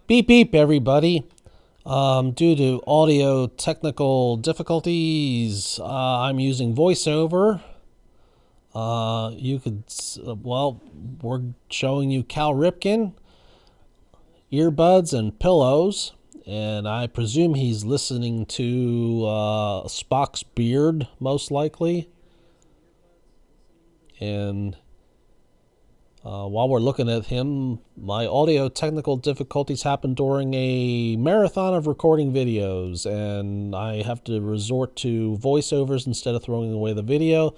Beep beep, everybody. Due to audio technical difficulties, I'm using voiceover. We're showing you Cal Ripken, earbuds and pillows, and I presume he's listening to Spock's beard, most likely. And while we're looking at him, my audio technical difficulties happened during a marathon of recording videos, and I have to resort to voiceovers instead of throwing away the video.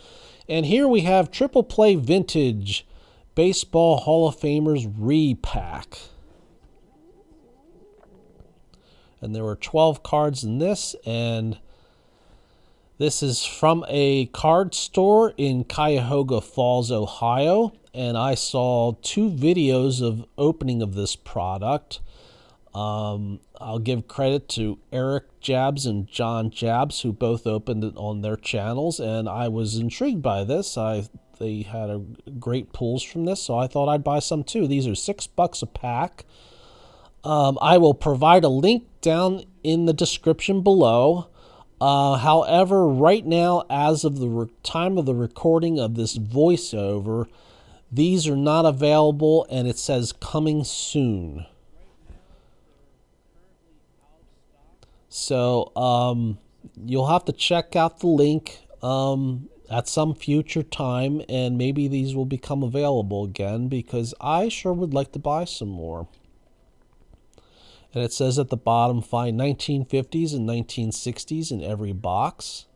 And here we have Triple Play Vintage Baseball Hall of Famers Repack. And there were 12 cards in this, and this is from a card store in Cuyahoga Falls, Ohio. And I saw 2 videos of opening of this product. I'll give credit to Erik Jabs and Jon Jabs, who both opened it on their channels, and I was intrigued by this. They had great pulls from this, so I thought I'd buy some too. These are $6 a pack. I will provide a link down in the description below. However, right now, as of the time of the recording of this voiceover, these are not available, and it says coming soon. So you'll have to check out the link at some future time, and maybe these will become available again, because I sure would like to buy some more. And it says at the bottom, find 1950s and 1960s in every box.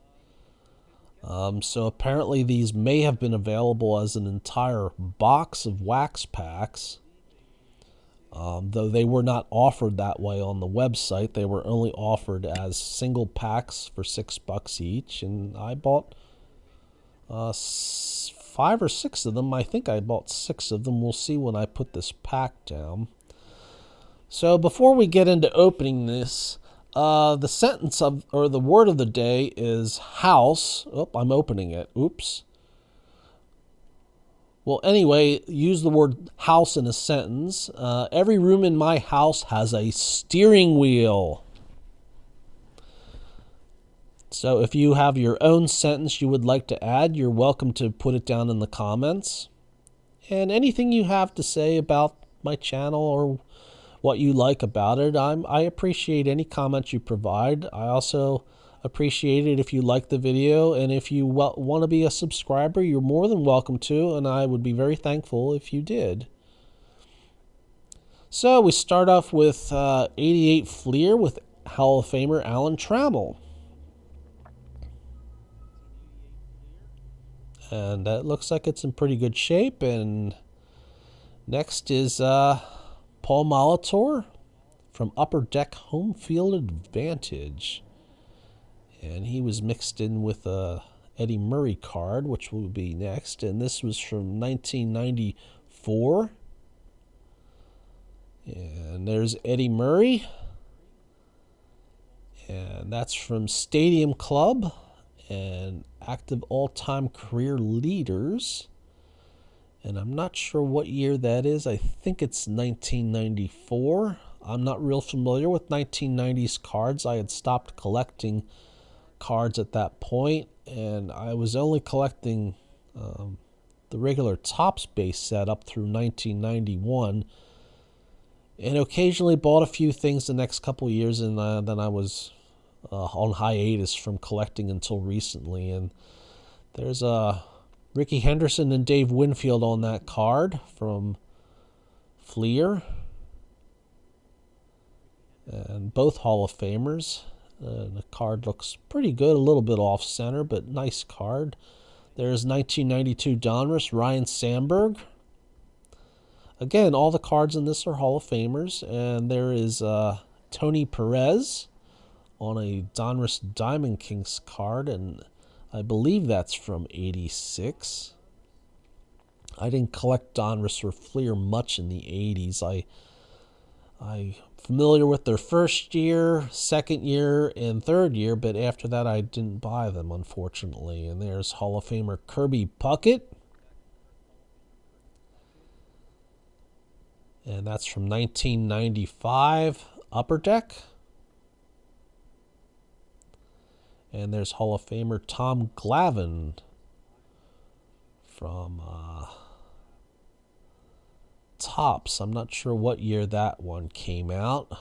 So apparently these may have been available as an entire box of wax packs. Though they were not offered that way on the website. They were only offered as single packs for $6 each. And I bought 5 or 6 of them. I think I bought 6 of them. We'll see when I put this pack down. So before we get into opening this, the sentence or the word of the day is house. Oh, I'm opening it. Oops. Well, anyway, use the word house in a sentence. Every room in my house has a steering wheel. So if you have your own sentence you would like to add, you're welcome to put it down in the comments. And anything you have to say about my channel or what you like about it, I appreciate any comments you provide. I also appreciate it if you like the video, and if you want to be a subscriber, you're more than welcome to, and I would be very thankful if you did. So we start off with 88 Fleer with Hall of Famer Alan Trammell. And that looks like it's in pretty good shape. And next is Paul Molitor from Upper Deck Home Field Advantage. And he was mixed in with a Eddie Murray card, which will be next. And this was from 1994. And there's Eddie Murray. And that's from Stadium Club and Active All-Time Career Leaders. And I'm not sure what year that is. I think it's 1994. I'm not real familiar with 1990s cards. I had stopped collecting cards at that point, and I was only collecting the regular Topps base set up through 1991, and occasionally bought a few things the next couple of years, and then I was on hiatus from collecting until recently. And there's Rickey Henderson and Dave Winfield on that card from Fleer, and both Hall of Famers. The card looks pretty good, a little bit off center, but nice card. There's 1992 Donruss, Ryan Sandberg. Again, all the cards in this are Hall of Famers. And there is Tony Perez on a Donruss Diamond Kings card, and I believe that's from 86. I didn't collect Donruss or Fleer much in the 80s. I familiar with their first year, second year, and third year, but after that I didn't buy them, unfortunately. And there's Hall of Famer Kirby Puckett. And that's from 1995, Upper Deck. And there's Hall of Famer Tom Glavine from Topps. I'm not sure what year that one came out.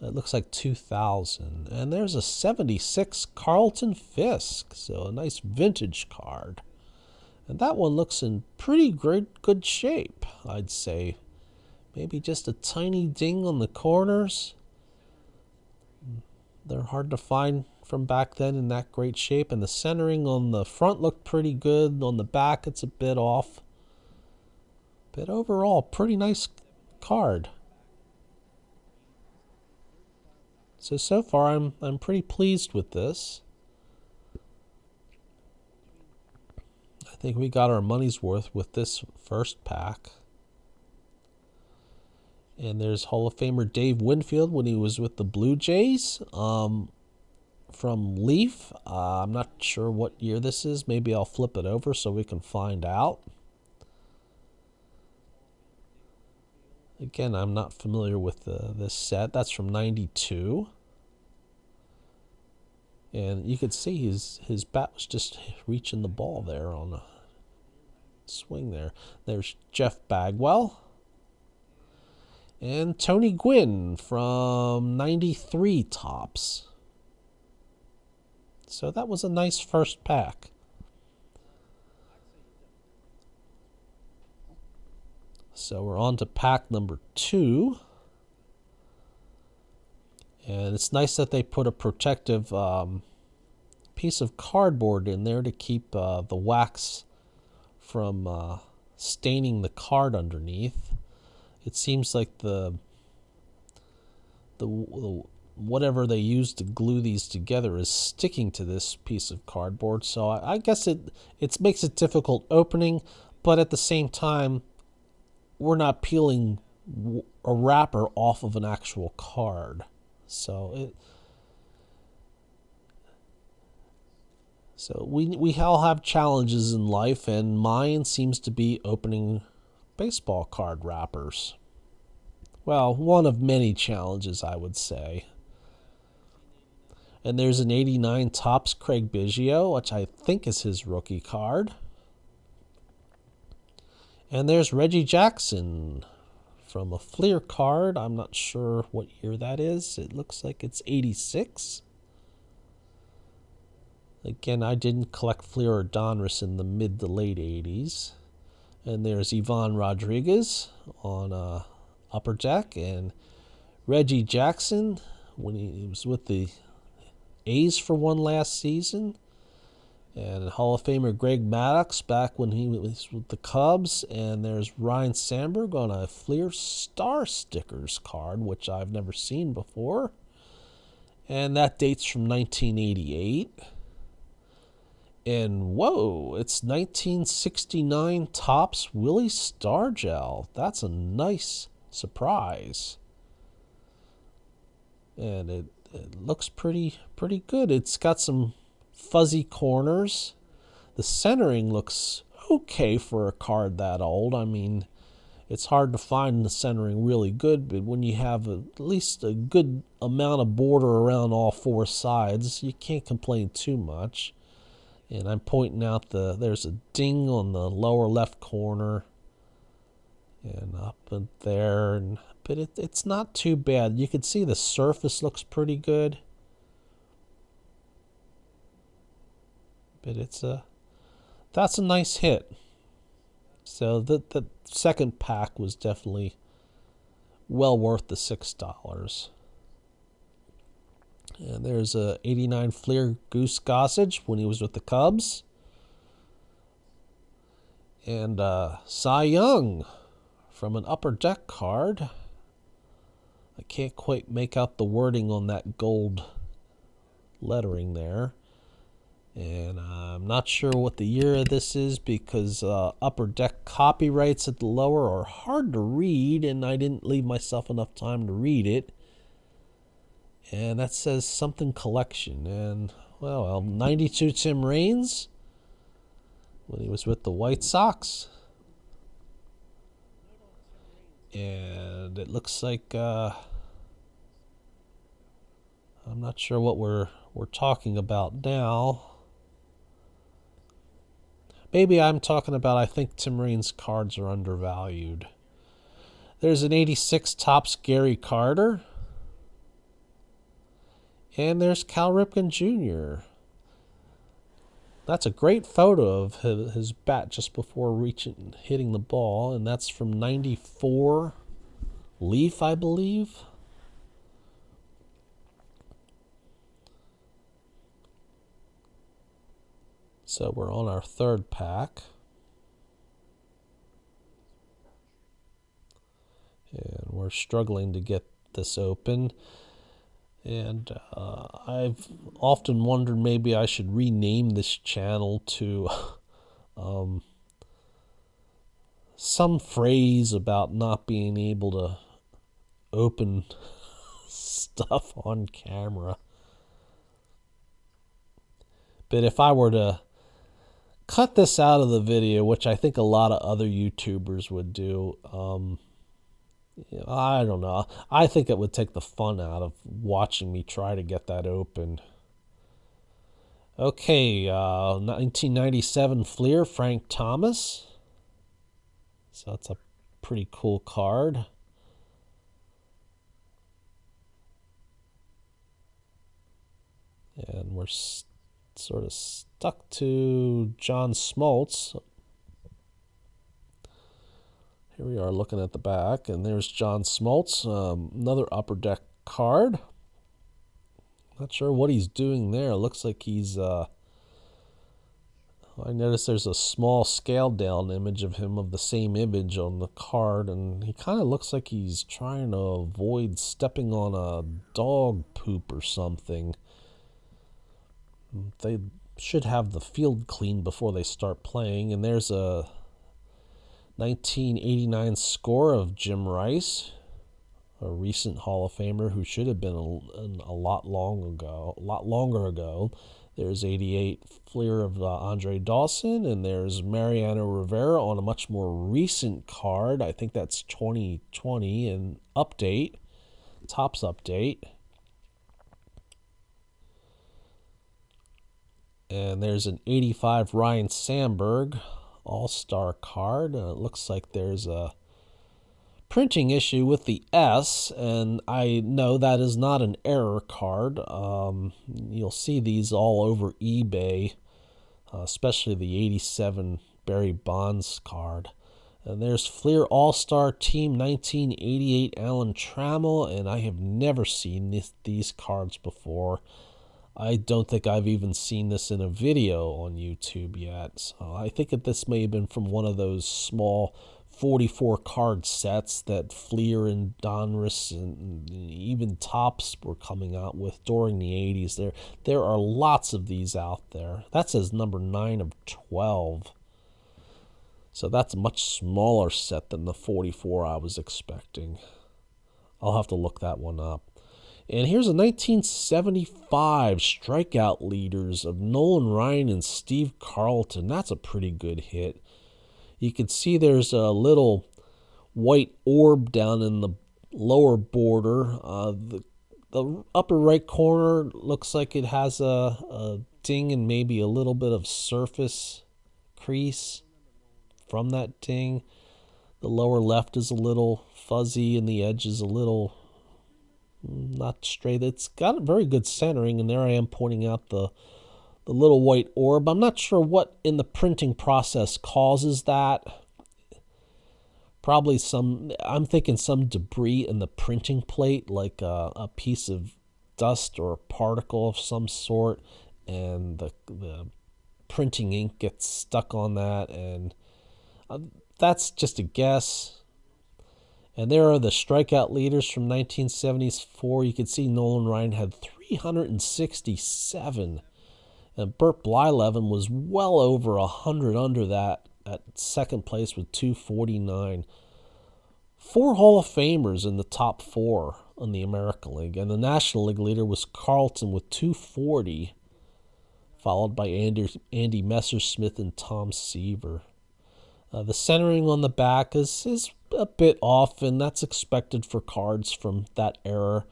It looks like 2000. And there's a 76 Carlton Fisk. So a nice vintage card. And that one looks in pretty good shape, I'd say. Maybe just a tiny ding on the corners. They're hard to find from back then in that great shape. And the centering on the front looked pretty good. On the back, it's a bit off. But overall, pretty nice card. So far, I'm pretty pleased with this. I think we got our money's worth with this first pack. And there's Hall of Famer Dave Winfield when he was with the Blue Jays from Leaf. I'm not sure what year this is. Maybe I'll flip it over so we can find out. Again, I'm not familiar with this set. That's from 92. And you could see his bat was just reaching the ball there on the swing there. There's Jeff Bagwell. And Tony Gwynn from 93 Topps. So that was a nice first pack. So we're on to pack number 2. And it's nice that they put a protective piece of cardboard in there to keep the wax from staining the card underneath. It seems like the whatever they use to glue these together is sticking to this piece of cardboard. So I guess it makes it difficult opening, but at the same time, we're not peeling a wrapper off of an actual card. So we all have challenges in life, and mine seems to be opening baseball card wrappers. Well, one of many challenges, I would say. And there's an 89 Topps Craig Biggio, which I think is his rookie card. And there's Reggie Jackson from a Fleer card. I'm not sure what year that is. It looks like it's 86. Again, I didn't collect Fleer or Donruss in the mid to late 80s. And there's Ivan Rodriguez on Upper Deck. And Reggie Jackson when he was with the A's for one last season. And Hall of Famer Greg Maddux back when he was with the Cubs. And there's Ryan Sandberg on a Fleer Star Stickers card, which I've never seen before. And that dates from 1988. And whoa, it's 1969 Topps Willie Stargell. That's a nice surprise. And it looks pretty good. It's got some fuzzy corners. The centering looks okay for a card that old. I mean, it's hard to find the centering really good, but when you have at least a good amount of border around all four sides, you can't complain too much. And I'm pointing out there's a ding on the lower left corner and up and there, but it's not too bad. You can see the surface looks pretty good. But that's a nice hit. So the second pack was definitely well worth the $6. And there's a 89 Fleer Goose Gossage when he was with the Cubs. And Cy Young from an Upper Deck card. I can't quite make out the wording on that gold lettering there. And I'm not sure what the year of this is because Upper Deck copyrights at the lower are hard to read, and I didn't leave myself enough time to read it. And that says something collection. And, well, 92 Tim Raines when he was with the White Sox. And it looks like I'm not sure what we're talking about now. Maybe I'm talking about, I think Tim Raines' cards are undervalued. There's an 86 Topps Gary Carter. And there's Cal Ripken Jr. That's a great photo of his bat just before hitting the ball. And that's from 94 Leaf, I believe. So we're on our third pack. And we're struggling to get this open. And I've often wondered maybe I should rename this channel to some phrase about not being able to open stuff on camera. But if I were to cut this out of the video, which I think a lot of other YouTubers would do, I don't know. I think it would take the fun out of watching me try to get that open. Okay, 1997 Fleer, Frank Thomas. So that's a pretty cool card. And we're sort of stuck to John Smoltz. Here we are looking at the back, and there's John Smoltz, another Upper Deck card. Not sure what he's doing there. Looks like he's, I noticed there's a small scaled down image of him of the same image on the card, and he kind of looks like he's trying to avoid stepping on a dog poop or something. They should have the field clean before they start playing, and there's a 1989 score of Jim Rice, a recent Hall of Famer who should have been a lot longer ago. There's 88 Fleer of Andre Dawson, and there's Mariano Rivera on a much more recent card. I think that's 2020 and update, Topps update. And there's an 85 Ryan Sandberg All-Star card. It looks like there's a printing issue with the S, and I know that is not an error card. You'll see these all over eBay, especially the 87 Barry Bonds card. And there's Fleer All-Star Team 1988 Alan Trammell, and I have never seen these cards before. I don't think I've even seen this in a video on YouTube yet. So I think that this may have been from one of those small 44 card sets that Fleer and Donruss and even Topps were coming out with during the 80s. There are lots of these out there. That says number 9 of 12. So that's a much smaller set than the 44 I was expecting. I'll have to look that one up. And here's a 1975 strikeout leaders of Nolan Ryan and Steve Carlton. That's a pretty good hit. You can see there's a little white orb down in the lower border. The upper right corner looks like it has a ding and maybe a little bit of surface crease from that ding. The lower left is a little fuzzy and the edge is a little not straight. It's got a very good centering, and there I am pointing out the little white orb. I'm not sure what in the printing process causes that. Probably I'm thinking some debris in the printing plate, like a piece of dust or a particle of some sort, and the printing ink gets stuck on that, and that's just a guess. And there are the strikeout leaders from 1974. You can see Nolan Ryan had 367. And Burt Blyleven was well over 100 under that at second place with 249. 4 Hall of Famers in the top 4 in the American League. And the National League leader was Carlton with 240, followed by Andy Messersmith and Tom Seaver. The centering on the back is a bit off, and that's expected for cards from that era.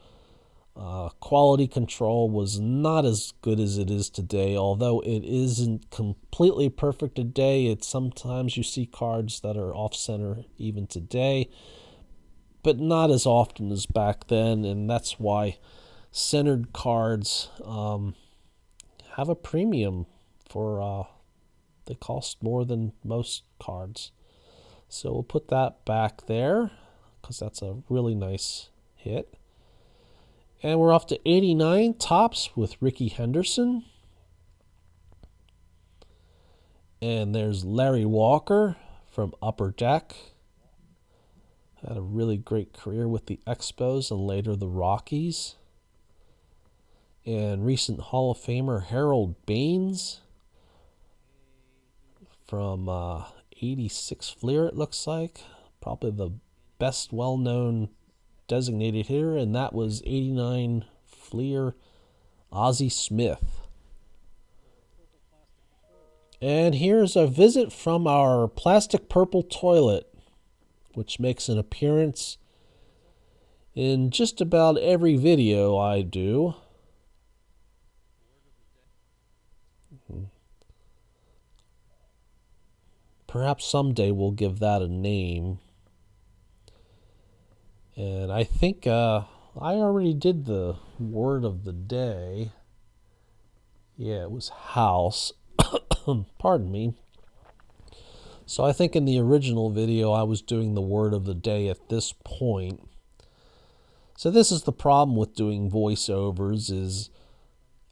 Quality control was not as good as it is today, although it isn't completely perfect today. It's sometimes you see cards that are off center even today, but not as often as back then, and that's why centered cards have a premium for they cost more than most cards. So we'll put that back there because that's a really nice hit. And we're off to 89 Topps with Rickey Henderson. And there's Larry Walker from Upper Deck. Had a really great career with the Expos and later the Rockies. And recent Hall of Famer Harold Baines from 86 Fleer, it looks like. Probably the best well-known designated hitter, and that was 89 Fleer Ozzie Smith. And here's a visit from our plastic purple toilet, which makes an appearance in just about every video I do. Perhaps someday we'll give that a name. And I think I already did the word of the day. Yeah, it was house. Pardon me. So I think in the original video I was doing the word of the day at this point. So this is the problem with doing voiceovers is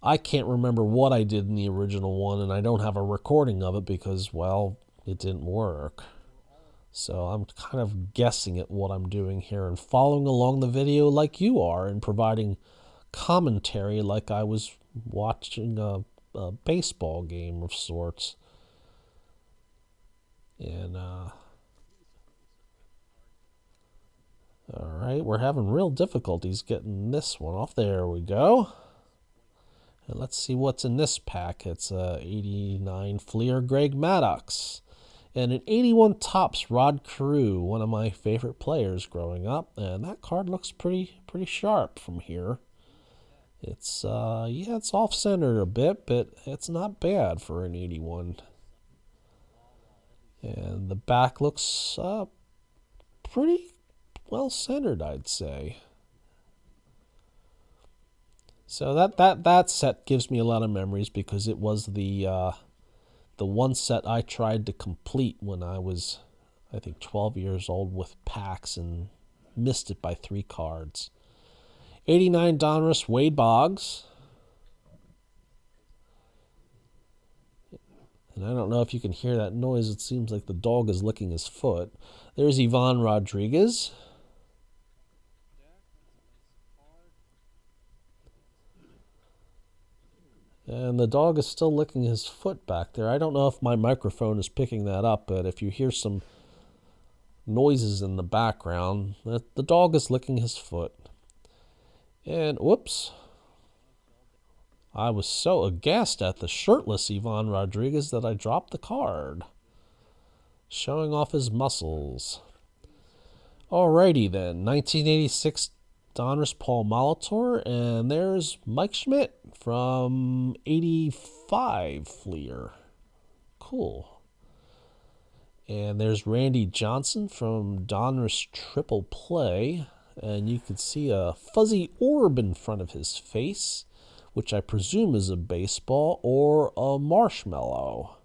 I can't remember what I did in the original one, and I don't have a recording of it because, well, it didn't work. So I'm kind of guessing at what I'm doing here and following along the video like you are and providing commentary like I was watching a baseball game of sorts. And, all right, we're having real difficulties getting this one off. There we go. And let's see what's in this pack. It's 89 Fleer Greg Maddux. And an 81 Topps Rod Carew, one of my favorite players growing up. And that card looks pretty sharp from here. It's, yeah, it's off-centered a bit, but it's not bad for an 81. And the back looks pretty well-centered, I'd say. So that set gives me a lot of memories because it was the one set I tried to complete when I was, I think, 12 years old with packs and missed it by 3 cards. 89 Donruss Wade Boggs. And I don't know if you can hear that noise. It seems like the dog is licking his foot. There's Ivan Rodriguez. And the dog is still licking his foot back there. I don't know if my microphone is picking that up, but if you hear some noises in the background, the dog is licking his foot. And whoops. I was so aghast at the shirtless Ivan Rodriguez that I dropped the card, showing off his muscles. Alrighty then, 1986 Donruss Paul Molitor, and there's Mike Schmidt from 85 Fleer. Cool. And there's Randy Johnson from Donruss Triple Play, and you can see a fuzzy orb in front of his face, which I presume is a baseball or a marshmallow.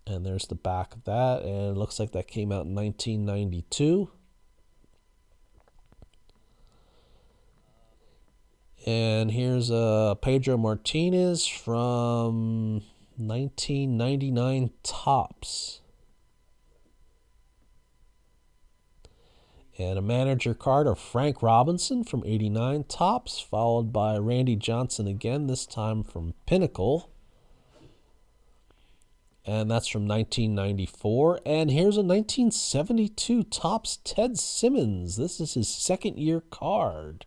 And there's the back of that, and it looks like that came out in 1992. And here's Pedro Martinez from 1999 Topps. And a manager card of Frank Robinson from 89 Topps, followed by Randy Johnson again, this time from Pinnacle. And that's from 1994. And here's a 1972 Topps Ted Simmons. This is his second year card.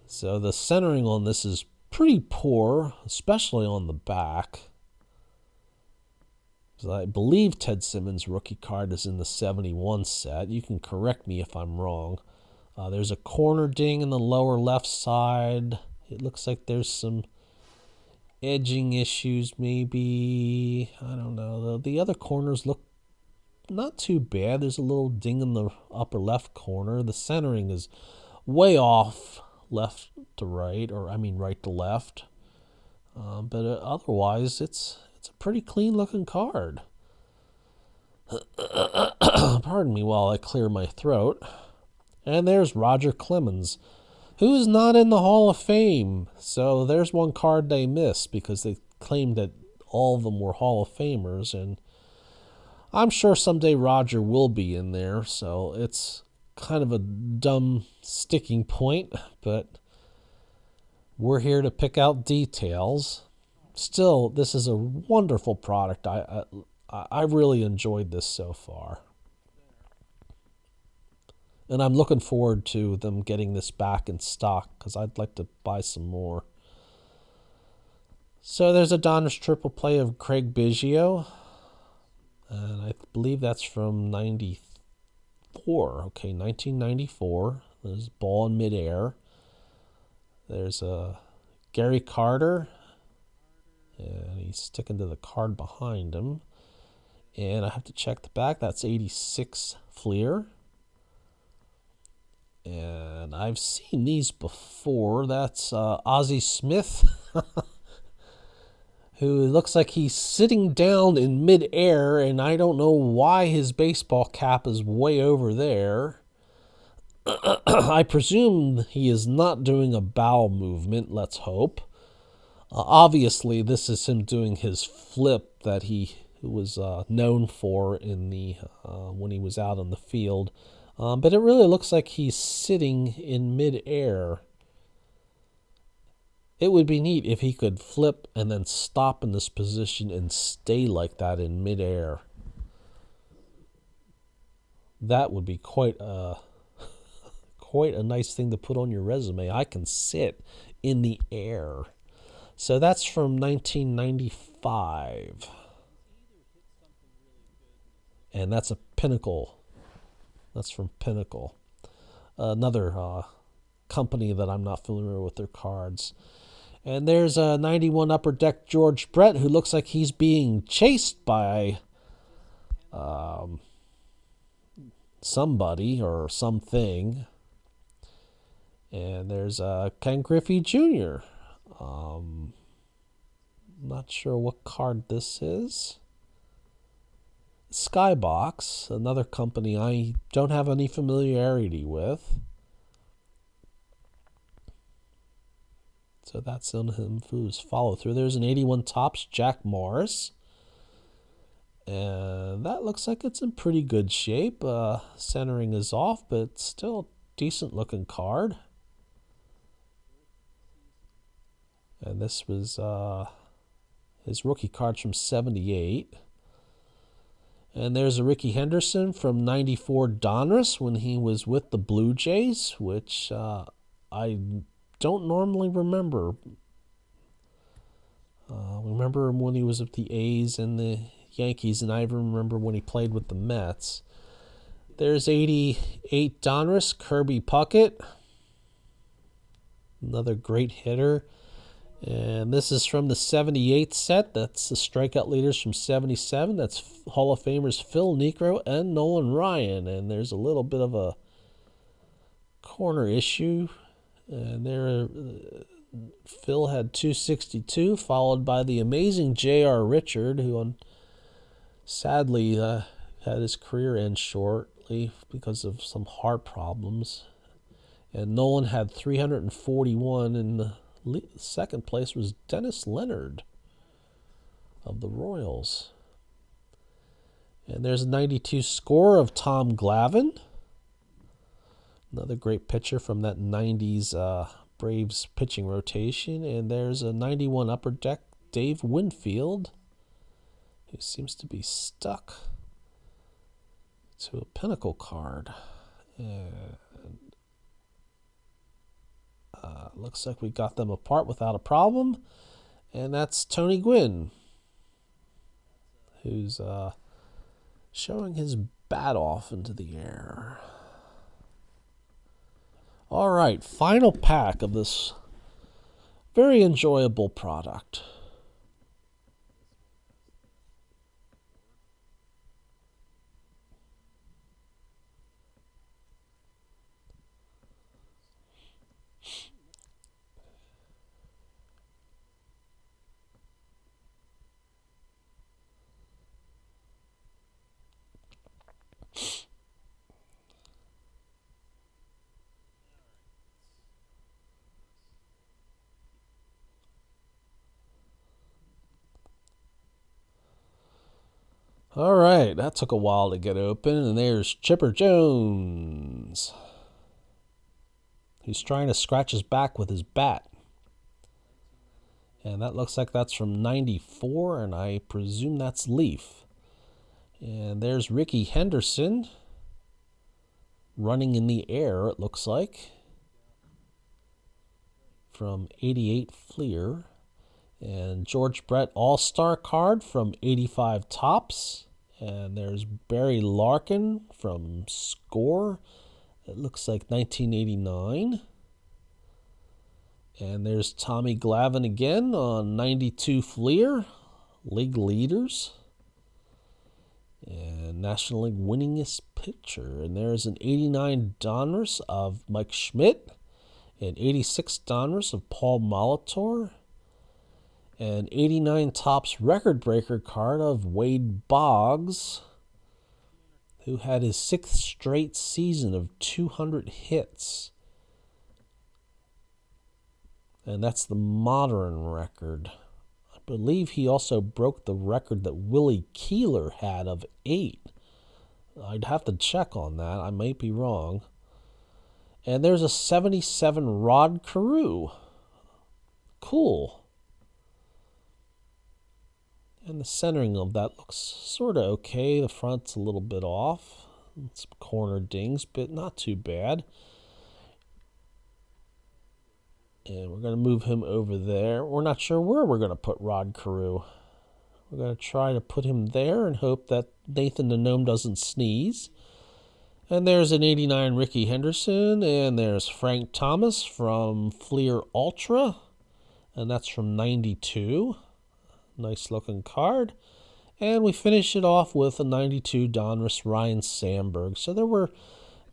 So the centering on this is pretty poor, especially on the back. I believe Ted Simmons' rookie card is in the 71 set. You can correct me if I'm wrong. There's a corner ding in the lower left side. It looks like there's some edging issues, maybe. I don't know. The other corners look not too bad. There's a little ding in the upper left corner. The centering is way off left to right, or I mean right to left. But otherwise, it's a pretty clean looking card. Pardon me while I clear my throat. And there's Roger Clemens, who is not in the Hall of Fame. So there's one card they missed because they claimed that all of them were Hall of Famers. And I'm sure someday Roger will be in there. So it's kind of a dumb sticking point, but we're here to pick out details. Still, this is a wonderful product. I really enjoyed this so far. And I'm looking forward to them getting this back in stock because I'd like to buy some more. So there's a Donruss triple play of Craig Biggio. And I believe that's from 94. Okay, 1994. There's ball in midair. There's a Gary Carter. And he's sticking to the card behind him. And I have to check the back. That's 86 Fleer. And I've seen these before. That's Ozzie Smith, who looks like he's sitting down in midair, and I don't know why his baseball cap is way over there. I presume he is not doing a bow movement, let's hope. Obviously, this is him doing his flip that he was known for in the when he was out on the field. But it really looks like he's sitting in midair. It would be neat if he could flip and then stop in this position and stay like that in midair. That would be quite a nice thing to put on your resume. I can sit in the air. So that's from 1995. And that's a Pinnacle. That's from Pinnacle. Another company that I'm not familiar with their cards. And there's a 91 Upper Deck George Brett, who looks like he's being chased by somebody or something. And there's Ken Griffey Jr. Not sure what card this is. Skybox, another company I don't have any familiarity with. So that's on him who's follow through. There's an 81 Topps Jack Morris. And that looks like it's in pretty good shape. Centering is off, but still a decent looking card. And this was his rookie cards from 78. And there's a Ricky Henderson from 94 Donruss when he was with the Blue Jays, which I don't normally remember. Remember when he was with the A's and the Yankees, and I even remember when he played with the Mets. There's 88 Donruss, Kirby Puckett. Another great hitter. And this is from the 78 set. That's the strikeout leaders from 77. That's Hall of Famers Phil Niekro and Nolan Ryan. And there's a little bit of a corner issue. And there, Phil had 262, followed by the amazing J.R. Richard, who sadly had his career end shortly because of some heart problems. And Nolan had 341, and the second place was Dennis Leonard of the Royals. And there's a 92 score of Tom Glavine. Another great pitcher from that 90s Braves pitching rotation. And there's a 91 Upper Deck Dave Winfield, who seems to be stuck to a Pinnacle card. And Looks like we got them apart without a problem. And that's Tony Gwynn, who's showing his bat off into the air. All right, final pack of this very enjoyable product. All right, that took a while to get open, and there's Chipper Jones. He's trying to scratch his back with his bat. And that looks like that's from 94, and I presume that's Leaf. And there's Ricky Henderson running in the air, it looks like, from 88 Fleer. And George Brett All-Star card from 85 Topps. And there's Barry Larkin from Score. It looks like 1989. And there's Tommy Glavine again on 92 Fleer. League leaders. And National League winningest pitcher. And there's an 89 Donruss of Mike Schmidt. An 86 Donruss of Paul Molitor. An 89 Topps record breaker card of Wade Boggs, who had his 6th straight season of 200 hits. And that's the modern record. I believe he also broke the record that Willie Keeler had of 8. I'd have to check on that. I might be wrong. And there's a 77 Rod Carew. Cool. And the centering of that looks sort of okay. The front's a little bit off. Some corner dings, but not too bad. And we're going to move him over there. We're not sure where we're going to put Rod Carew. We're going to try to put him there and hope that Nathan the Gnome doesn't sneeze. And there's an 89 Ricky Henderson. And there's Frank Thomas from Fleer Ultra. And that's from 92. Nice looking card. And we finish it off with a 92 Donruss Ryan Sandberg. So there were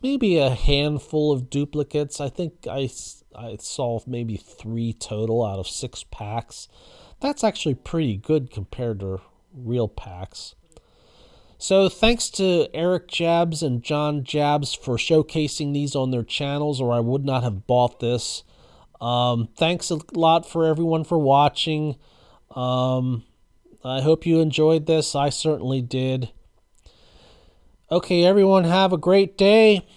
maybe a handful of duplicates. I think I saw maybe 3 total out of 6 packs. That's actually pretty good compared to real packs. So thanks to Erik Jabs and Jon Jabs for showcasing these on their channels, or I would not have bought this. Thanks a lot for everyone for watching. I hope you enjoyed this. I certainly did. Okay, everyone, have a great day.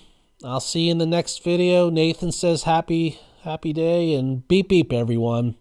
I'll see you in the next video. Nathan says happy day, and beep beep, everyone.